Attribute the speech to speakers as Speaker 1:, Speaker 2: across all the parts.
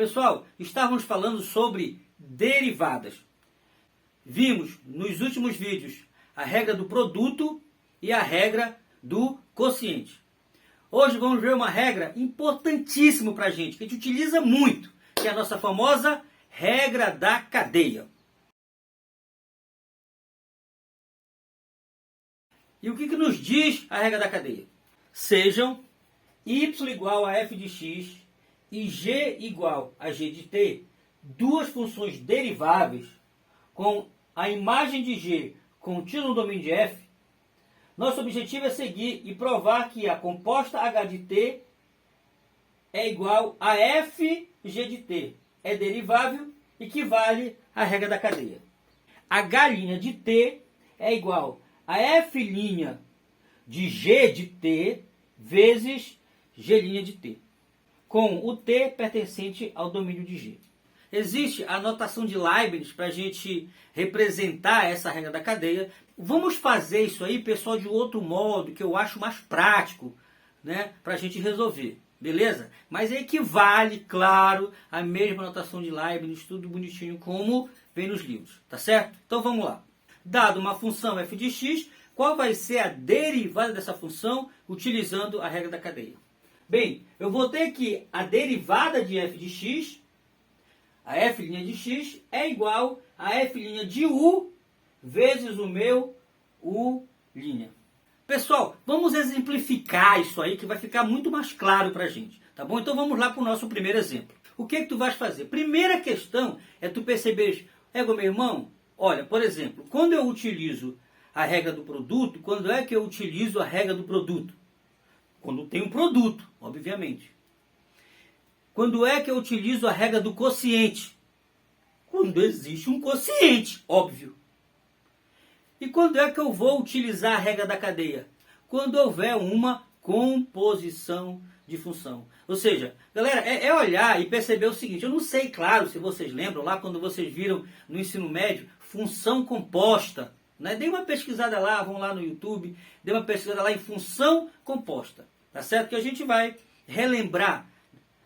Speaker 1: Pessoal, estávamos falando sobre derivadas. Vimos nos últimos vídeos a regra do produto e a regra do quociente. Hoje vamos ver uma regra importantíssima para a gente, que a gente utiliza muito, que é a nossa famosa regra da cadeia. E o que nos diz a regra da cadeia? Sejam y igual a f de x e g igual a g de t, duas funções deriváveis com a imagem de g contida no domínio de f, nosso objetivo é seguir e provar que a composta h de t é igual a f g de t, é derivável e que vale a regra da cadeia. H' de t é igual a f' de g de t vezes g' de t, com o t pertencente ao domínio de g. Existe a notação de Leibniz para a gente representar essa regra da cadeia. Vamos fazer isso aí, pessoal, de outro modo, que eu acho mais prático, né, para a gente resolver, beleza? Mas equivale, claro, à mesma notação de Leibniz, tudo bonitinho como vem nos livros, tá certo? Então vamos lá. Dado uma função f de x, qual vai ser a derivada dessa função utilizando a regra da cadeia? Bem, eu vou ter que a derivada de f de x, a f' de x, é igual a f' de u vezes o meu u'. Pessoal, vamos exemplificar isso aí que vai ficar muito mais claro para a gente, tá bom? Então vamos lá para o nosso primeiro exemplo. O que tu vais fazer? Primeira questão é tu perceber, meu irmão, olha, por exemplo, quando eu utilizo a regra do produto, quando é que eu utilizo a regra do produto? Quando tem um produto, obviamente. Quando é que eu utilizo a regra do quociente? Quando existe um quociente, óbvio. E quando é que eu vou utilizar a regra da cadeia? Quando houver uma composição de função. Ou seja, galera, é olhar e perceber o seguinte, eu não sei, claro, se vocês lembram lá quando vocês viram no ensino médio, função composta. Né? Dê uma pesquisada lá, vão lá no YouTube, dê uma pesquisada lá em função composta. Tá certo? Que a gente vai relembrar.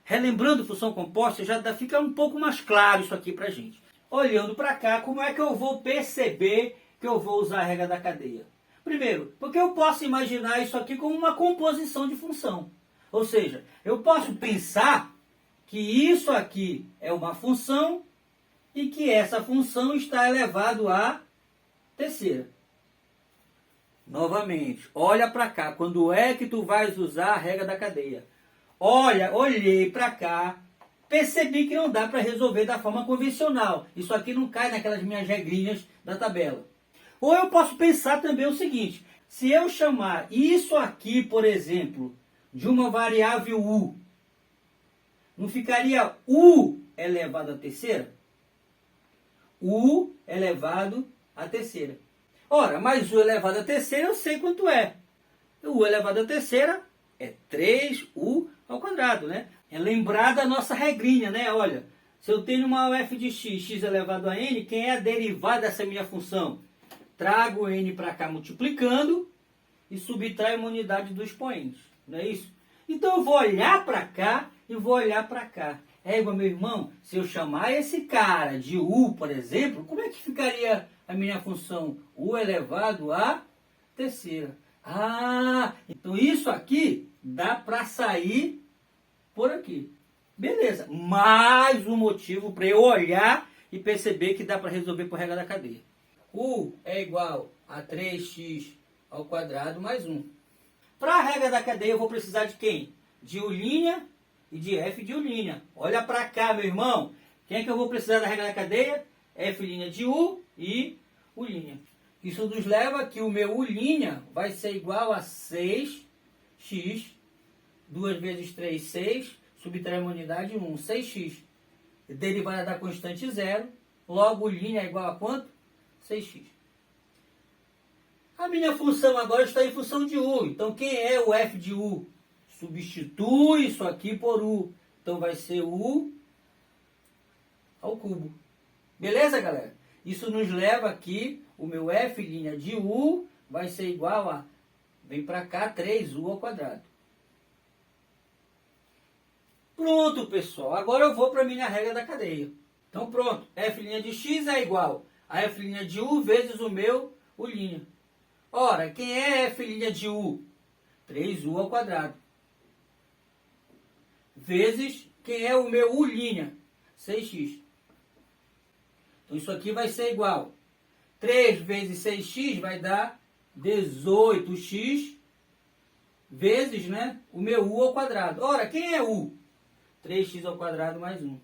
Speaker 1: Relembrando função composta, já fica um pouco mais claro isso aqui pra gente. Olhando para cá, como é que eu vou perceber que eu vou usar a regra da cadeia? Primeiro, porque eu posso imaginar isso aqui como uma composição de função. Ou seja, eu posso pensar que isso aqui é uma função e que essa função está elevado à terceira. Novamente, olha para cá. Quando é que tu vais usar a regra da cadeia? Olha, olhei para cá, percebi que não dá para resolver da forma convencional. Isso aqui não cai naquelas minhas regrinhas da tabela. Ou eu posso pensar também o seguinte, se eu chamar isso aqui, por exemplo, de uma variável u, não ficaria u elevado à terceira? U elevado à terceira. Ora, mas u elevado à terceira eu sei quanto é. U elevado à terceira é 3u ao quadrado, né? É lembrar da nossa regrinha, né? Olha, se eu tenho uma f de x, x elevado a n, quem é a derivada dessa minha função? Trago o n para cá multiplicando e subtraio uma unidade do expoente, não é isso? Então eu vou olhar para cá e vou olhar para cá. Igual, meu irmão, se eu chamar esse cara de u, por exemplo, como é que ficaria a minha função? U elevado a terceira. Ah, então isso aqui dá para sair por aqui. Beleza. Mais um motivo para eu olhar e perceber que dá para resolver por regra da cadeia. U é igual a 3x ao quadrado mais 1. Para a regra da cadeia eu vou precisar de quem? De u' e de f de u'. Olha para cá, meu irmão. Quem é que eu vou precisar da regra da cadeia? F' de u e u'. Isso nos leva que o meu u' vai ser igual a 6x, 2 vezes 3, 6, subtrai uma unidade 1, 6x. Derivada da constante 0, logo u' é igual a quanto? 6x. A minha função agora está em função de u, então quem é o f de u? Substitui isso aqui por u, então vai ser u ao cubo. Beleza, galera? Isso nos leva aqui, o meu f' de u vai ser igual a, vem para cá, 3u ao quadrado. Pronto, pessoal. Agora eu vou para a minha regra da cadeia. Então pronto. F' de x é igual a F' de u vezes o meu u'. Ora, quem é F' de u? 3u ao quadrado. Vezes quem é o meu u'? 6x. Então isso aqui vai ser igual. 3 vezes 6x vai dar 18x vezes, né, o meu u ao quadrado. Ora, quem é u? 3x ao quadrado mais 1.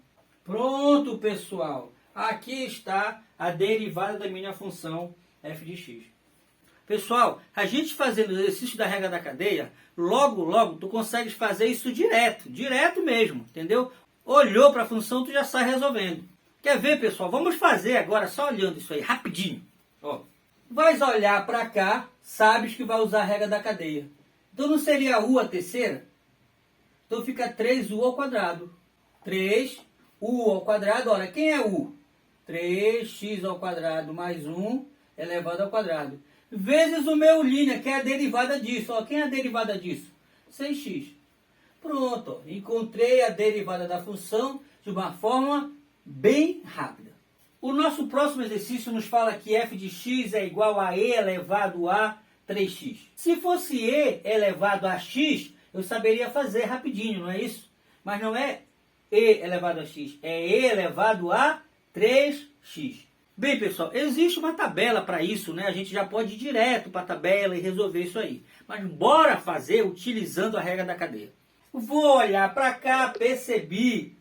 Speaker 1: Pronto, pessoal. Aqui está a derivada da minha função f de x. Pessoal, a gente fazendo o exercício da regra da cadeia, logo tu consegues fazer isso direto mesmo, entendeu? Olhou para a função, tu já sai resolvendo. Quer ver, pessoal? Vamos fazer agora, só olhando isso aí, rapidinho. Ó, vais olhar para cá, sabes que vai usar a regra da cadeia. Então não seria u a terceira? Então fica 3u ao quadrado. 3u ao quadrado, olha, quem é u? 3x ao quadrado mais 1 elevado ao quadrado. Vezes o meu u', que é a derivada disso. Ó, quem é a derivada disso? 6x. Pronto, ó, encontrei a derivada da função de uma forma bem rápida. O nosso próximo exercício nos fala que f de x é igual a e elevado a 3x. Se fosse e elevado a x, eu saberia fazer rapidinho, não é isso? Mas não é e elevado a x, é e elevado a 3x. Bem, pessoal, existe uma tabela para isso, né? A gente já pode ir direto para a tabela e resolver isso aí. Mas bora fazer utilizando a regra da cadeia. Vou olhar para cá, percebi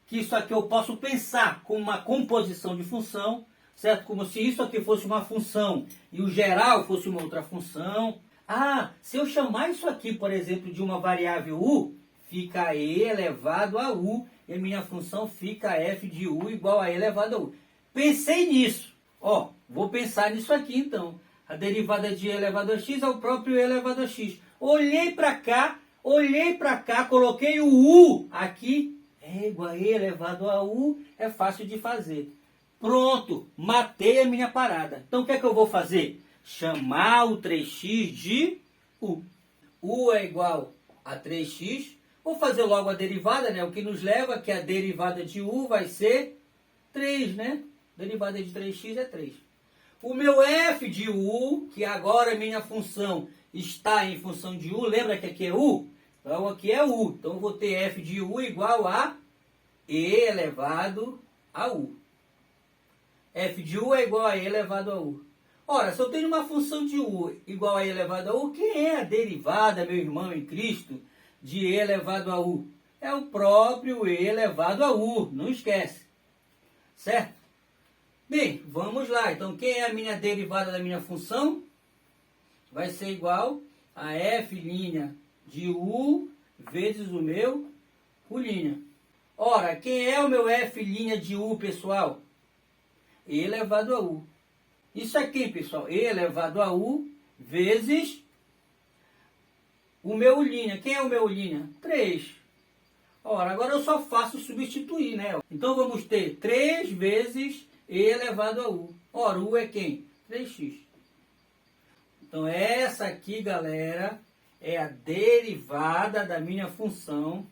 Speaker 1: que isso aqui eu posso pensar como uma composição de função, certo? Como se isso aqui fosse uma função e o geral fosse uma outra função. Ah, se eu chamar isso aqui, por exemplo, de uma variável u, fica e elevado a u, e a minha função fica f de u igual a e elevado a u. Pensei nisso. Ó, vou pensar nisso aqui então. A derivada de e elevado a x é o próprio e elevado a x. Olhei para cá, coloquei o u aqui, é igual a e elevado a u, é fácil de fazer. Pronto, matei a minha parada. Então o que é que eu vou fazer? Chamar o 3x de u. U é igual a 3x. Vou fazer logo a derivada, né? O que nos leva que a derivada de u vai ser 3, né? Derivada de 3x é 3. O meu f de u, que agora a minha função está em função de u, lembra que aqui é u? Então aqui é u. Então eu vou ter f de u igual a e elevado a u. F de u é igual a e elevado a u. Ora, se eu tenho uma função de u igual a e elevado a u, quem é a derivada, meu irmão em Cristo, de e elevado a u? É o próprio e elevado a u, não esquece. Certo? Bem, vamos lá. Então, quem é a minha derivada da minha função? Vai ser igual a f' de u vezes o meu u'. Ora, quem é o meu f' de u, pessoal? E elevado a u. Isso aqui, pessoal, e elevado a u vezes o meu u'. Quem é o meu u'? 3. Ora, agora eu só faço substituir, né? Então vamos ter 3 vezes e elevado a u. Ora, u é quem? 3x. Então essa aqui, galera, é a derivada da minha função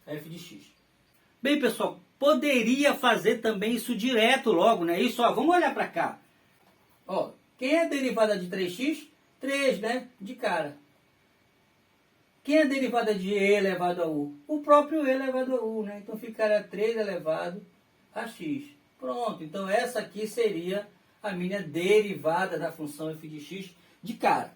Speaker 1: f de x. Bem, pessoal, poderia fazer também isso direto logo, né? Isso, ó, vamos olhar para cá. Ó, quem é a derivada de 3x? 3, né? De cara. Quem é a derivada de e elevado a u? O próprio e elevado a u, né? Então ficaria 3 elevado a x. Pronto, então essa aqui seria a minha derivada da função f de x de cara.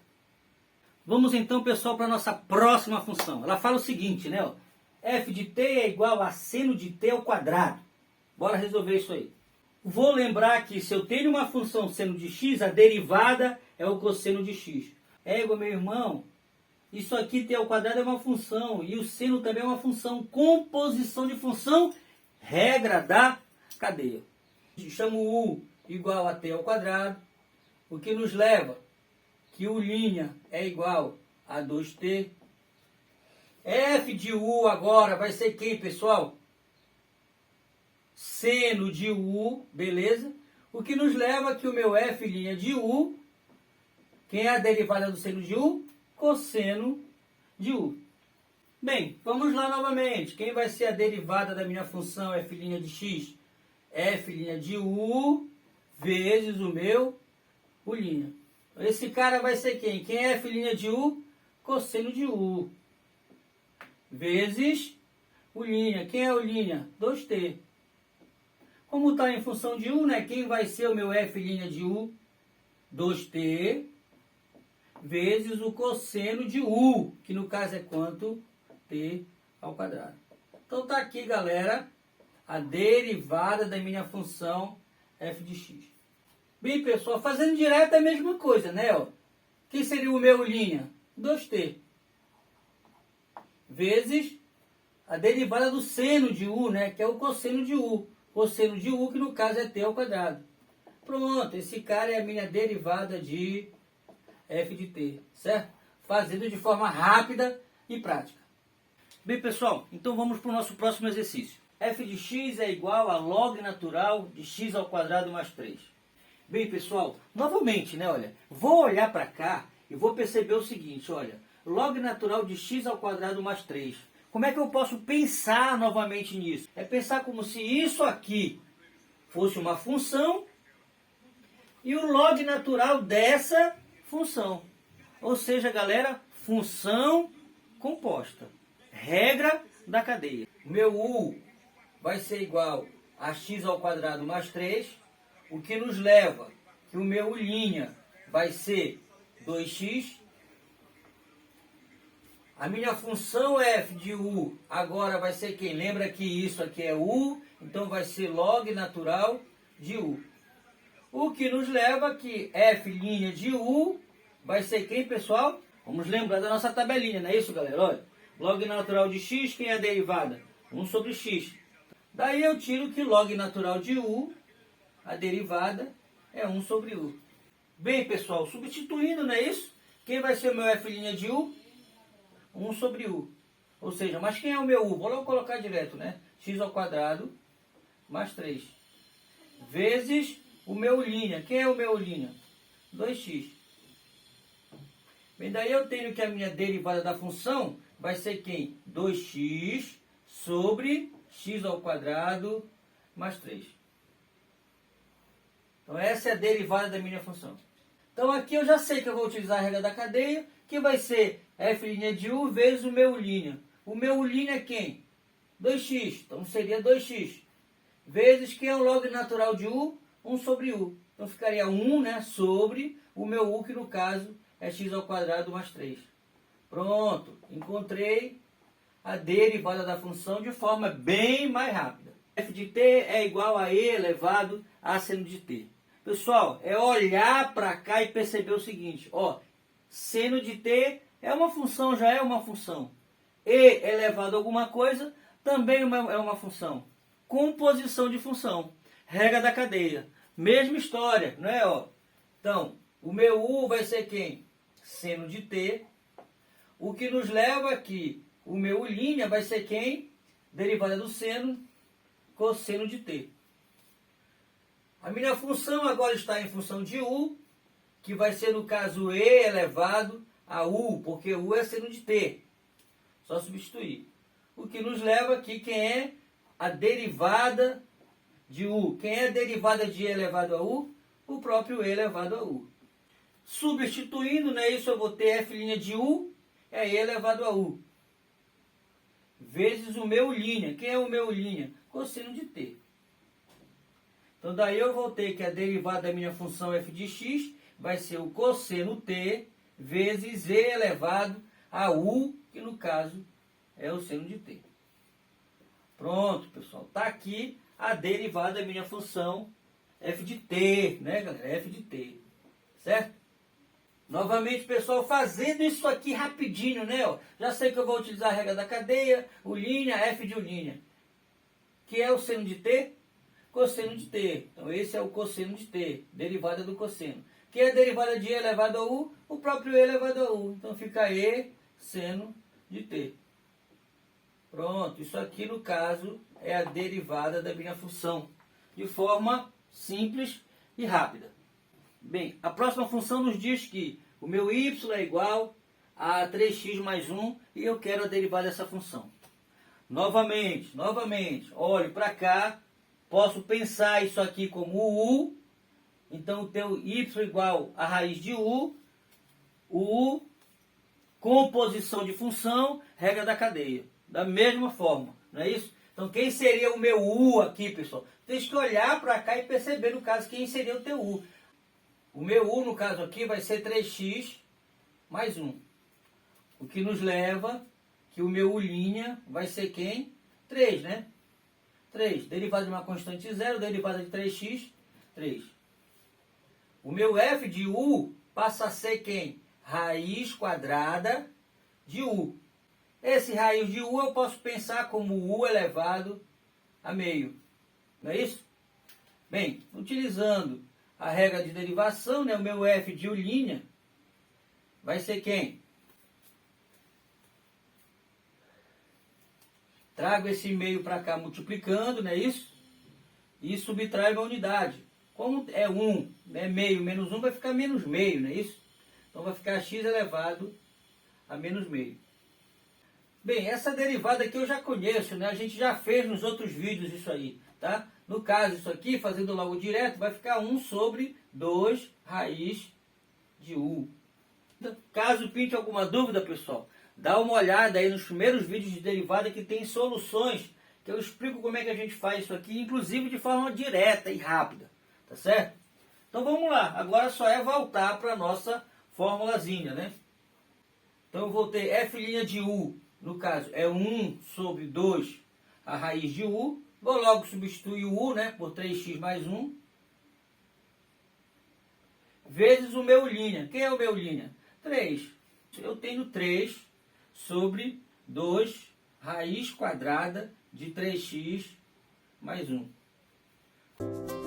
Speaker 1: Vamos então, pessoal, para a nossa próxima função. Ela fala o seguinte, né? Ó, f de t é igual a seno de t ao quadrado. Bora resolver isso aí. Vou lembrar que se eu tenho uma função seno de x, a derivada é o cosseno de x. Égua, meu irmão, isso aqui t ao quadrado é uma função, e o seno também é uma função. Composição de função, regra da cadeia. Chamo u igual a t ao quadrado, o que nos leva que u' é igual a 2t. F de u agora vai ser quem, pessoal? Seno de u, beleza? O que nos leva que o meu f' de u, quem é a derivada do seno de u? Cosseno de u. Bem, vamos lá novamente. Quem vai ser a derivada da minha função f' de x? F' de u vezes o meu u'. Esse cara vai ser quem? Quem é f' de u? Cosseno de u. Vezes u'. Quem é u'? 2t. Como está em função de u, né? Quem vai ser o meu f' de u? 2t vezes o cosseno de u, que no caso é quanto? T ao quadrado. Então tá aqui, galera, a derivada da minha função f de x. Bem, pessoal, fazendo direto é a mesma coisa, né? Ó. Quem seria o meu linha? 2t. Vezes a derivada do seno de u, né? Que é o cosseno de u. Cosseno de u, que no caso é t ao quadrado. Pronto, esse cara é a minha derivada de f de t, certo? Fazendo de forma rápida e prática. Bem, pessoal, então vamos para o nosso próximo exercício. F de x é igual a log natural de x ao quadrado mais 3. Bem, pessoal, novamente, né, olha, vou olhar para cá e vou perceber o seguinte, olha, log natural de x ao quadrado mais 3. Como é que eu posso pensar novamente nisso? É pensar como se isso aqui fosse uma função e o log natural dessa função. Ou seja, galera, função composta. Regra da cadeia. Meu u vai ser igual a x ao quadrado mais 3, o que nos leva que o meu u' vai ser 2x. A minha função f de u agora vai ser quem? Lembra que isso aqui é u, então vai ser log natural de u. O que nos leva que f' de u vai ser quem, pessoal? Vamos lembrar da nossa tabelinha, não é isso, galera? Olha, log natural de x, quem é a derivada? 1 sobre x. Daí eu tiro que log natural de u, a derivada, é 1 sobre u. Bem, pessoal, substituindo, não é isso? Quem vai ser o meu f' de u? 1 sobre u. Ou seja, mas quem é o meu u? Vou logo colocar direto, né? X ao quadrado mais 3. Vezes o meu u'. Quem é o meu u'? 2x. Bem, daí eu tenho que a minha derivada da função vai ser quem? 2x sobre x ao quadrado mais 3. Então essa é a derivada da minha função. Então aqui eu já sei que eu vou utilizar a regra da cadeia, que vai ser f' de u vezes o meu u'. O meu u' é quem? 2x. Então seria 2x. Vezes quem é o log natural de u? 1 sobre u. Então ficaria 1, né, sobre o meu u, que no caso é x ao quadrado mais 3. Pronto, encontrei a derivada da função de forma bem mais rápida. F de t é igual a e elevado a seno de t. Pessoal, é olhar para cá e perceber o seguinte, ó, seno de t é uma função, já é uma função. E elevado a alguma coisa também é uma função. Composição de função, regra da cadeia, mesma história, não é? Ó. Então, o meu u vai ser quem? Seno de t, o que nos leva aqui, o meu u' vai ser quem? Derivada do seno, cosseno de t. A minha função agora está em função de u, que vai ser no caso e elevado a u, porque u é seno de t. Só substituir. O que nos leva aqui, quem é a derivada de u? Quem é a derivada de e elevado a u? O próprio e elevado a u. Substituindo, né, isso eu vou ter f' de u, é e elevado a u. Vezes o meu u'. Quem é o meu u'? Cosseno de t. Então daí eu vou ter que a derivada da minha função f de x vai ser o cosseno t vezes e elevado a u, que no caso é o seno de t. Pronto, pessoal. Está aqui a derivada da minha função f de t, né, galera? F de t. Certo? Novamente, pessoal, fazendo isso aqui rapidinho, né? Ó. Já sei que eu vou utilizar a regra da cadeia, u', f de u'. Que é o seno de t? Cosseno de t. Então, esse é o cosseno de t, derivada do cosseno. Que é a derivada de e elevado a u? O próprio e elevado a u. Então, fica e seno de t. Pronto, isso aqui, no caso, é a derivada da minha função. De forma simples e rápida. Bem, a próxima função nos diz que o meu y é igual a 3x mais 1 e eu quero a derivada dessa função. Novamente, olho para cá, posso pensar isso aqui como u, então o teu y igual a raiz de u, composição de função, regra da cadeia. Da mesma forma, não é isso? Então quem seria o meu u aqui, pessoal? Tem que olhar para cá e perceber, no caso, quem seria o teu u. O meu u, no caso aqui, vai ser 3x mais 1. O que nos leva que o meu u' vai ser quem? 3, né? 3. Derivada de uma constante 0, derivada de 3x, 3. O meu f de u passa a ser quem? Raiz quadrada de u. Esse raiz de u eu posso pensar como u elevado a meio. Não é isso? Bem, utilizando a regra de derivação, né, o meu f de u' vai ser quem? Trago esse meio para cá multiplicando, não é isso? E subtraio a unidade. Como é 1, é meio menos 1, vai ficar menos meio, não é isso? Então vai ficar x elevado a menos meio. Bem, essa derivada aqui eu já conheço, né? A gente já fez nos outros vídeos isso aí, tá? No caso, isso aqui, fazendo logo direto, vai ficar 1 sobre 2 raiz de u. Caso pinte alguma dúvida, pessoal, dá uma olhada aí nos primeiros vídeos de derivada que tem soluções, que eu explico como é que a gente faz isso aqui, inclusive de forma direta e rápida, tá certo? Então vamos lá, agora só é voltar para a nossa formulazinha, né? Então eu vou ter f' de u, no caso, é 1 sobre 2 a raiz de u, vou logo substituir o u, né, por 3x mais 1, vezes o meu u'. Quem é o meu u'? 3. Eu tenho 3 sobre 2 raiz quadrada de 3x mais 1.